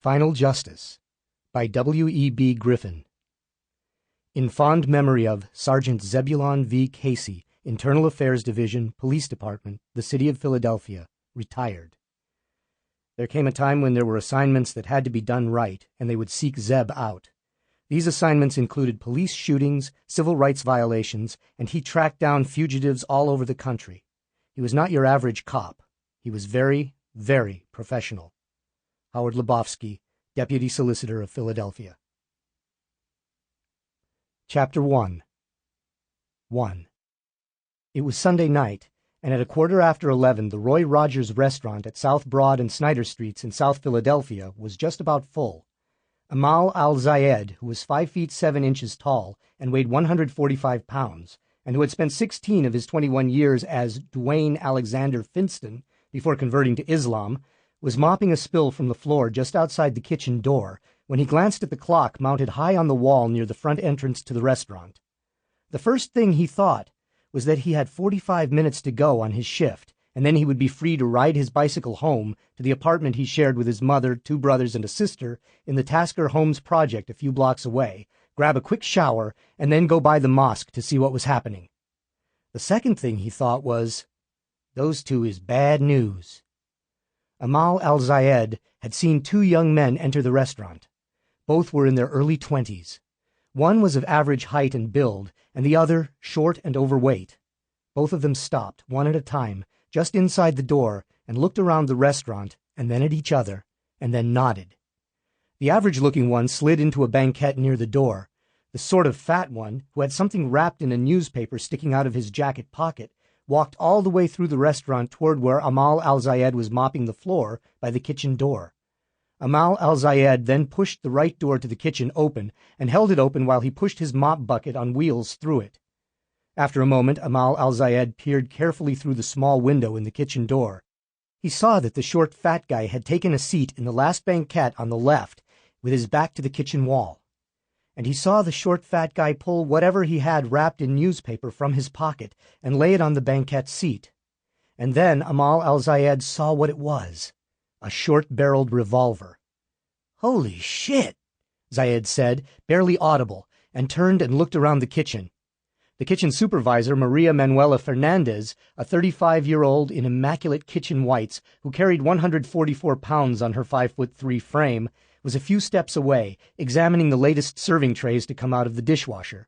Final Justice by W.E.B. Griffin. In fond memory of Sergeant Zebulon V. Casey, Internal Affairs Division, Police Department, the City of Philadelphia, retired. There came a time when there were assignments that had to be done right, and they would seek Zeb out. These assignments included police shootings, civil rights violations, and he tracked down fugitives all over the country. He was not your average cop. He was very, very professional. Howard Lebofsky, Deputy Solicitor of Philadelphia. Chapter 1. It was Sunday night, and at 11:15, the Roy Rogers restaurant at South Broad and Snyder Streets in South Philadelphia was just about full. Amal al-Zayed, who was 5 feet 7 inches tall and weighed 145 pounds, and who had spent 16 of his 21 years as Dwayne Alexander Finston before converting to Islam, was mopping a spill from the floor just outside the kitchen door when he glanced at the clock mounted high on the wall near the front entrance to the restaurant. The first thing he thought was that he had 45 minutes to go on his shift, and then he would be free to ride his bicycle home to the apartment he shared with his mother, 2 brothers, and a sister in the Tasker Homes project a few blocks away, grab a quick shower, and then go by the mosque to see what was happening. The second thing he thought was, "Those two is bad news." Amal al-Zayed had seen 2 young men enter the restaurant. Both were in their early 20s. One was of average height and build, and the other short and overweight. Both of them stopped, one at a time, just inside the door, and looked around the restaurant, and then at each other, and then nodded. The average-looking one slid into a banquette near the door. The sort of fat one, who had something wrapped in a newspaper sticking out of his jacket pocket, walked all the way through the restaurant toward where Amal al-Zayed was mopping the floor by the kitchen door. Amal al-Zayed then pushed the right door to the kitchen open and held it open while he pushed his mop bucket on wheels through it. After a moment, Amal al-Zayed peered carefully through the small window in the kitchen door. He saw that the short fat guy had taken a seat in the last banquette on the left with his back to the kitchen wall. And he saw the short fat guy pull whatever he had wrapped in newspaper from his pocket and lay it on the banquette seat. And then Amal al-Zayed saw what it was, a short-barreled revolver. "Holy shit," Zayed said, barely audible, and turned and looked around the kitchen. The kitchen supervisor, Maria Manuela Fernandez, a 35-year-old in immaculate kitchen whites who carried 144 pounds on her 5'3" frame, was a few steps away, examining the latest serving trays to come out of the dishwasher.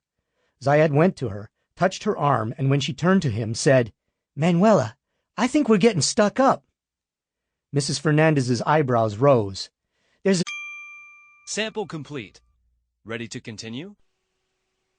Zayed went to her, touched her arm, and when she turned to him, said, "Manuela, I think we're getting stuck up." Mrs. Fernandez's eyebrows rose. "There's a..." Sample complete. Ready to continue?